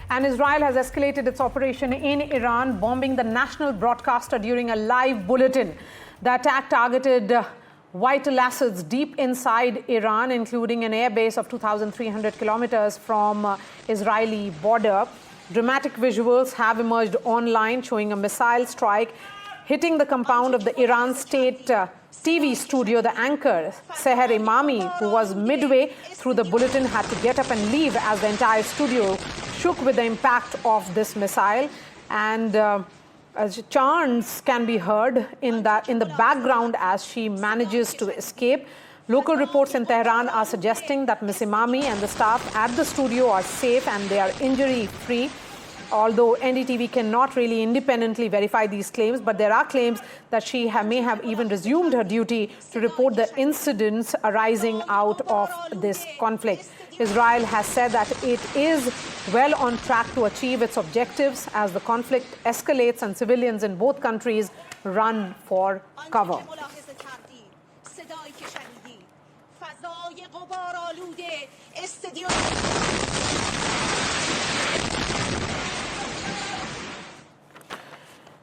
And Israel has escalated its operation in Iran, bombing the national broadcaster during a live bulletin. The attack targeted vital assets deep inside Iran, including an airbase of 2,300 kilometers from Israeli border. Dramatic visuals have emerged online showing a missile strike hitting the compound of the Iran state TV studio. The anchor, Seher Imami, who was midway through the bulletin, had to get up and leave as the entire studio shook with the impact of this missile. And chants can be heard in the background as she manages to escape. Local reports in Tehran are suggesting that Ms. Imami and the staff at the studio are safe and they are injury-free. Although NDTV cannot really independently verify these claims, but there are claims that she may have even resumed her duty to report the incidents arising out of this conflict. Israel has said that it is well on track to achieve its objectives as the conflict escalates and civilians in both countries run for cover.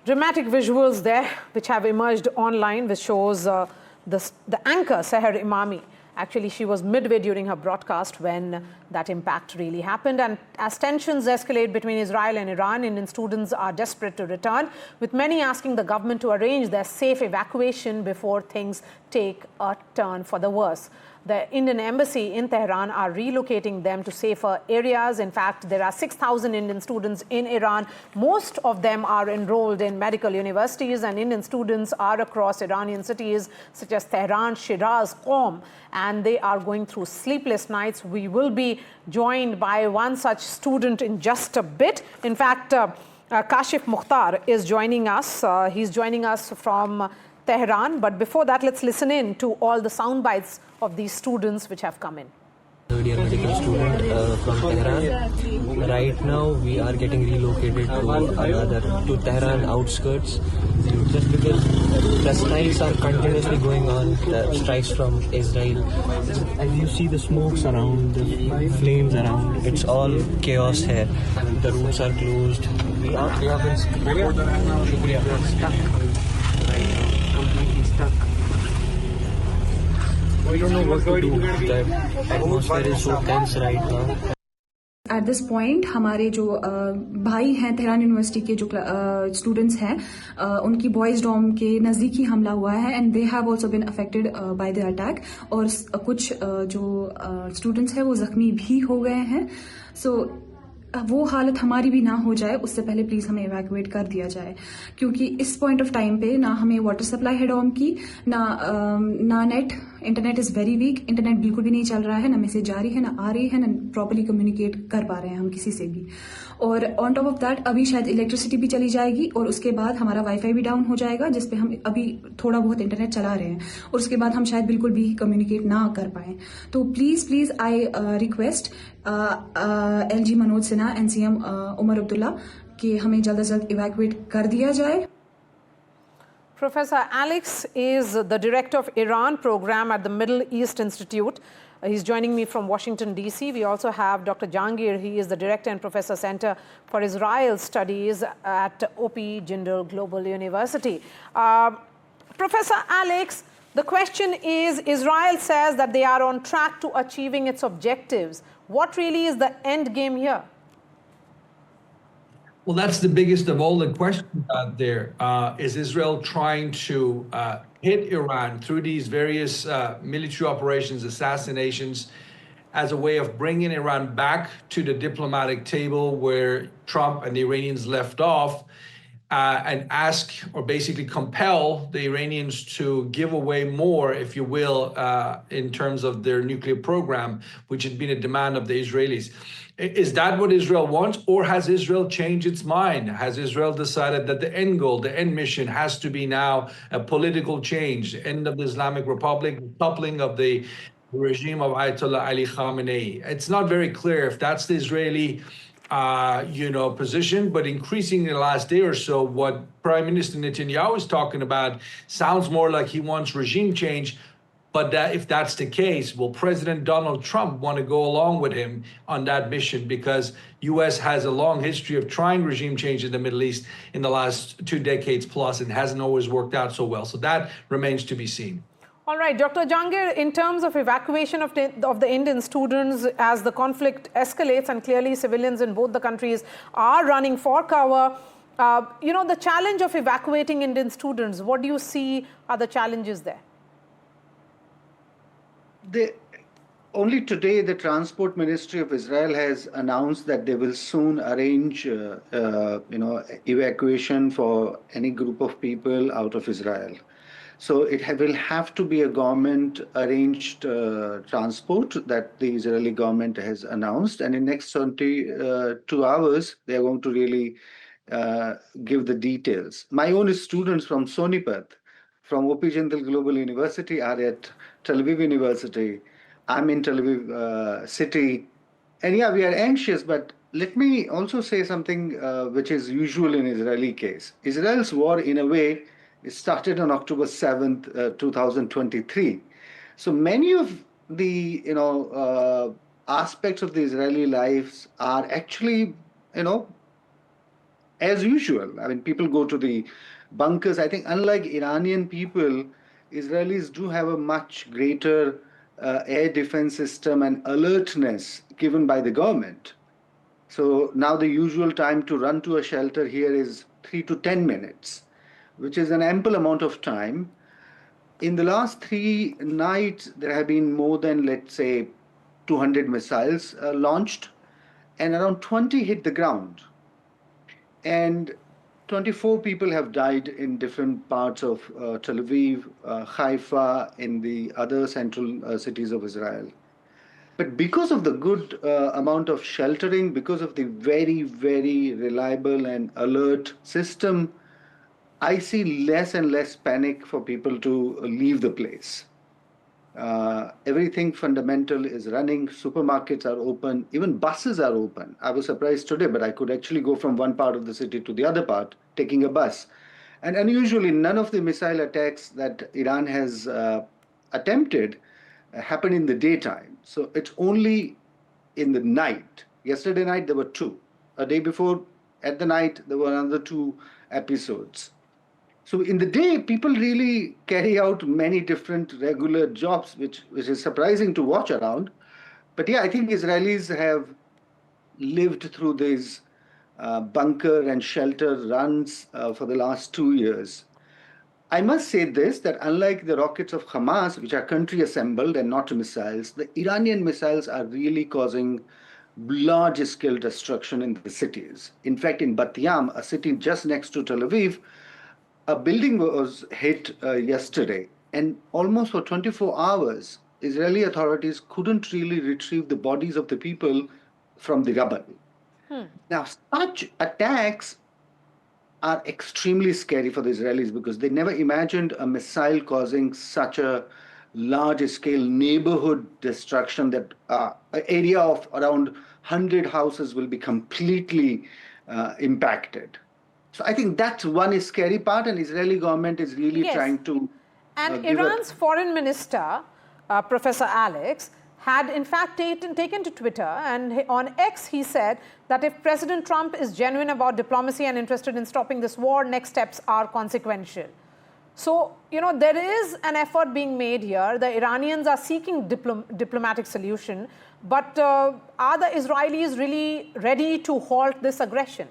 Dramatic visuals there which have emerged online, which shows the anchor, Seher Imami. Actually, she was midway during her broadcast when that impact really happened. And as tensions escalate between Israel and Iran, Indian students are desperate to return, with many asking the government to arrange their safe evacuation before things take a turn for the worse. The Indian embassy in Tehran are relocating them to safer areas. In fact, there are 6,000 Indian students in Iran. Most of them are enrolled in medical universities, and Indian students are across Iranian cities such as Tehran, Shiraz, Qom, and they are going through sleepless nights. We will be joined by one such student in just a bit. In fact, Kashif Mukhtar is joining us. He's joining us from Tehran. But before that, let's listen in to all the sound bites of these students which have come in. Third-year medical student from Tehran. Right now, we are getting relocated to Tehran outskirts, just because the strikes are continuously going on. The strikes from Israel, and you see the smokes around, the flames around. It's all chaos here. The roads are closed. We have been stuck. Right now, completely stuck. We don't know what to do. The atmosphere is so tense right now. At this point, हमारे जो भाई हैं Tehran university के जो students हैं, उनकी boys Dom के नज़दीक ही हमला हुआ है and they have also been affected by the attack. और कुछ जो स्टूडेंट्स हैं वो जख्मी भी हो गए हैं. सो वो हालत हमारी भी ना हो जाए उससे पहले प्लीज हमें इवैक्यूएट कर दिया जाए, क्योंकि इस पॉइंट ऑफ टाइम पे ना हमें वाटर सप्लाई है डॉम की, ना net. Internet is very weak. Internet बिल्कुल भी नहीं चल रहा है, ना मैसेज जा रही है, ना आ रही है, ना प्रॉपर्ली कम्युनिकेट कर पा रहे हैं हम किसी से भी. और ऑन टॉप ऑफ दैट अभी शायद इलेक्ट्रिसिटी भी चली जाएगी और उसके बाद हमारा वाईफाई भी डाउन हो जाएगा, जिसपे हम अभी थोड़ा बहुत इंटरनेट चला रहे हैं, और उसके बाद हम शायद बिल्कुल भी कम्युनिकेट ना कर पाए. तो please I request LG Manoj Sinha, NCM Omar Abdullah, कि हमें जल्द से जल्द इवैक्यूएट कर दिया जाए. Professor Alex is the director of Iran program at the Middle East Institute. He's joining me from Washington, D.C. We also have Dr. Jahangir. He is the director and professor Center for Israel Studies at OP Jindal Global University. Professor Alex, the question is, Israel says that they are on track to achieving its objectives. What really is the end game here? Well, that's the biggest of all the questions out there. Is Israel trying to hit Iran through these various military operations, assassinations, as a way of bringing Iran back to the diplomatic table where Trump and the Iranians left off, and ask or basically compel the Iranians to give away more, if you will, in terms of their nuclear program, which had been a demand of the Israelis? Is that what Israel wants, or has Israel changed its mind? Has Israel decided that the end goal, the end mission, has to be now a political change, end of the Islamic Republic, toppling of the regime of Ayatollah Ali Khamenei? It's not very clear if that's the Israeli position, but increasingly in the last day or so, what Prime Minister Netanyahu is talking about sounds more like he wants regime change But if that's the case, will President Donald Trump want to go along with him on that mission? Because U.S. has a long history of trying regime change in the Middle East in the last 2 decades plus and hasn't always worked out so well. So that remains to be seen. All right, Dr. Jahangir, in terms of evacuation of the Indian students as the conflict escalates and clearly civilians in both the countries are running for cover, the challenge of evacuating Indian students, what do you see are the challenges there? Only today, the Transport Ministry of Israel has announced that they will soon arrange, evacuation for any group of people out of Israel. So it will have to be a government-arranged transport that the Israeli government has announced. And in next 22 hours, they are going to really give the details. My own students from Sonipat, from OP Jindal Global University, are at Tel Aviv University. I'm in Tel Aviv city. And yeah, we are anxious, but let me also say something which is usual in Israeli case. Israel's war, in a way, started on October 7th, 2023. So many of the, aspects of the Israeli lives are actually, as usual. I mean, people go to the bunkers. I think unlike Iranian people, Israelis do have a much greater air defense system and alertness given by the government. So now the usual time to run to a shelter here is 3 to 10 minutes, which is an ample amount of time. In the last 3 nights, there have been more than, let's say, 200 missiles launched, and around 20 hit the ground. And 24 people have died in different parts of Tel Aviv, Haifa, in the other central cities of Israel. But because of the good amount of sheltering, because of the very, very reliable and alert system, I see less and less panic for people to leave the place. Everything fundamental is running. Supermarkets are open. Even buses are open. I was surprised today, but I could actually go from one part of the city to the other part, taking a bus. And unusually, none of the missile attacks that Iran has attempted happen in the daytime. So it's only in the night. Yesterday night, there were 2. A day before, at the night, there were another 2 episodes. So in the day, people really carry out many different regular jobs, which is surprising to watch around. But yeah, I think Israelis have lived through these bunker and shelter runs for the last 2 years. I must say this, that unlike the rockets of Hamas, which are country assembled and not missiles, the Iranian missiles are really causing large-scale destruction in the cities. In fact, in Bat Yam, a city just next to Tel Aviv, a building was hit yesterday, and almost for 24 hours, Israeli authorities couldn't really retrieve the bodies of the people from the rubble. Now, such attacks are extremely scary for the Israelis because they never imagined a missile causing such a large-scale neighborhood destruction that an area of around 100 houses will be completely impacted. So I think that's one scary part, and Israeli government is really trying to... And Iran's foreign minister, Professor Alex, had in fact taken to Twitter, and on X he said that if President Trump is genuine about diplomacy and interested in stopping this war, next steps are consequential. So, there is an effort being made here. The Iranians are seeking diplomatic solution, but are the Israelis really ready to halt this aggression?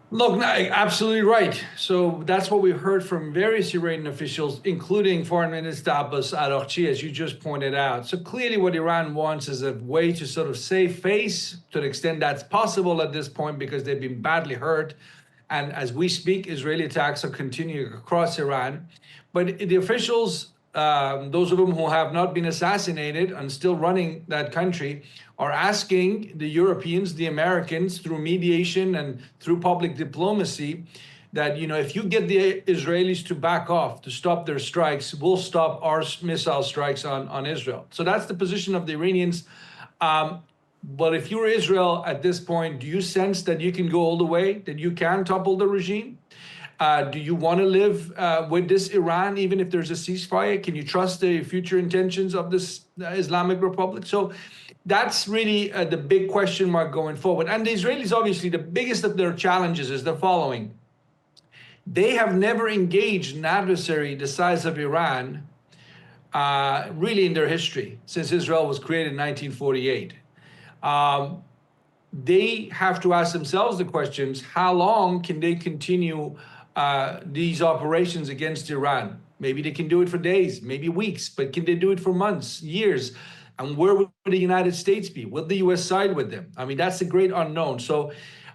Look, absolutely right. So that's what we heard from various Iranian officials, including Foreign Minister Abbas Araghchi, as you just pointed out. So clearly what Iran wants is a way to sort of save face to the extent that's possible at this point because they've been badly hurt. And as we speak, Israeli attacks are continuing across Iran. But the officials, those of them who have not been assassinated and still running that country, are asking the Europeans, the Americans, through mediation and through public diplomacy, that, if you get the Israelis to back off, to stop their strikes, we'll stop our missile strikes on Israel. So that's the position of the Iranians. But if you're Israel at this point, do you sense that you can go all the way, that you can topple the regime? Do you want to live with this Iran, even if there's a ceasefire? Can you trust the future intentions of this Islamic Republic? So that's really the big question mark going forward. And the Israelis, obviously, the biggest of their challenges is the following. They have never engaged an adversary the size of Iran, really in their history, since Israel was created in 1948. They have to ask themselves the questions, how long can they continue these operations against Iran? Maybe they can do it for days, maybe weeks, but can they do it for months, years? And where would the United States be? Will the US side with them? I mean, that's a great unknown. So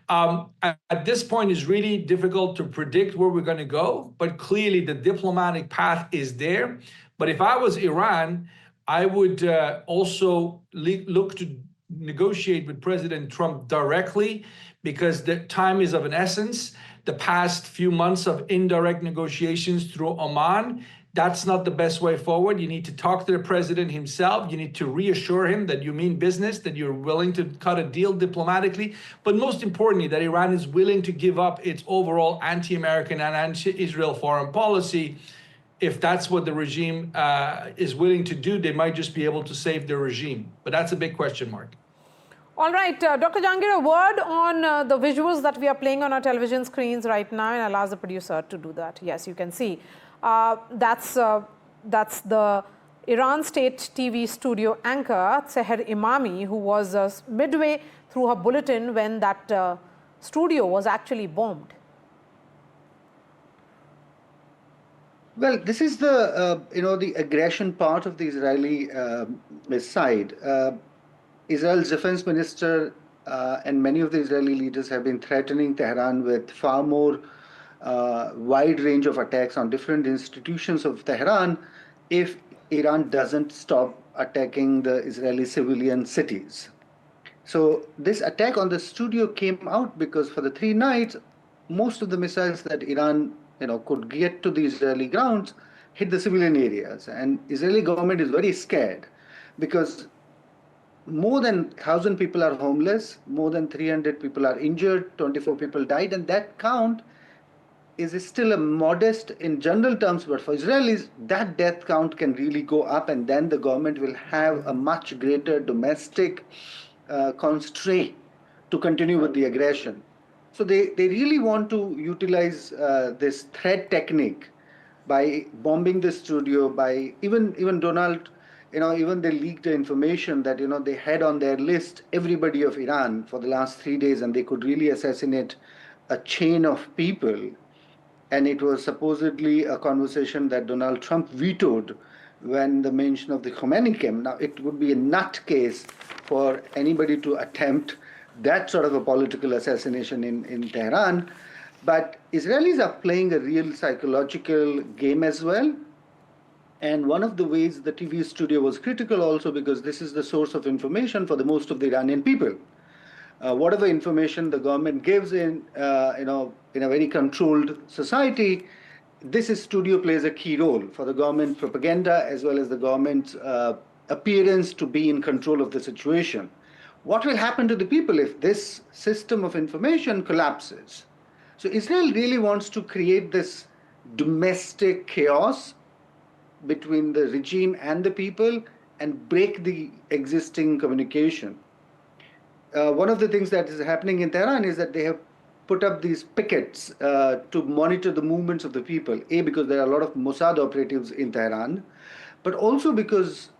at this point, it's really difficult to predict where we're going to go, but clearly the diplomatic path is there. But if I was Iran, I would also look to negotiate with President Trump directly, because the time is of an essence. The past few months of indirect negotiations through Oman, that's not the best way forward. You need to talk to the president himself. You need to reassure him that you mean business, that you're willing to cut a deal diplomatically, but most importantly, that Iran is willing to give up its overall anti-American and anti-Israel foreign policy. If that's what the regime is willing to do, they might just be able to save their regime. But that's a big question mark. All right, Dr. Jahangir, a word on the visuals that we are playing on our television screens right now, and I'll ask the producer to do that. Yes, you can see. That's the Iran State TV studio anchor, Seher Imami, who was midway through her bulletin when that studio was actually bombed. Well, this is the the aggression part of the Israeli side. Israel's defense minister and many of the Israeli leaders have been threatening Tehran with far more wide range of attacks on different institutions of Tehran if Iran doesn't stop attacking the Israeli civilian cities. So this attack on the studio came out because for the 3 nights, most of the missiles that Iran could get to the Israeli grounds hit the civilian areas. And Israeli government is very scared because more than 1,000 people are homeless, more than 300 people are injured, 24 people died, and that count is still a modest in general terms, but for Israelis, that death count can really go up, and then the government will have a much greater domestic constraint to continue with the aggression. So they really want to utilize this threat technique by bombing the studio, by even Donald, even they leaked the information that, they had on their list everybody of Iran for the last 3 days, and they could really assassinate a chain of people. And it was supposedly a conversation that Donald Trump vetoed when the mention of the Khomeini came. Now, it would be a nutcase for anybody to attempt that sort of a political assassination in Tehran. But Israelis are playing a real psychological game as well. And one of the ways the TV studio was critical also because this is the source of information for the most of the Iranian people. Whatever information the government gives in a very controlled society, this studio plays a key role for the government propaganda as well as the government's appearance to be in control of the situation. What will happen to the people if this system of information collapses? So Israel really wants to create this domestic chaos between the regime and the people and break the existing communication. One of the things that is happening in Tehran is that they have put up these pickets to monitor the movements of the people. A, because there are a lot of Mossad operatives in Tehran, but also because,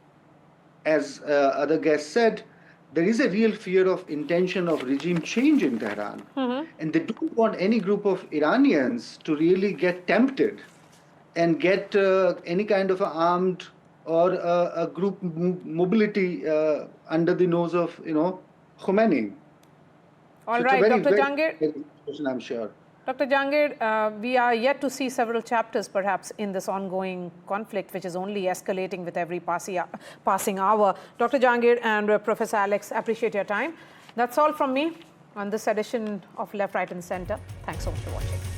as other guests said, there is a real fear of intention of regime change in Tehran. Mm-hmm. And they don't want any group of Iranians to really get tempted and get any kind of armed or a group mobility under the nose of, Khomeini. All right, Dr. Jahangir. I'm sure. Dr. Jahangir, we are yet to see several chapters perhaps in this ongoing conflict, which is only escalating with every passing hour. Dr. Jahangir and Professor Alex, appreciate your time. That's all from me on this edition of Left, Right and Center. Thanks so much for watching.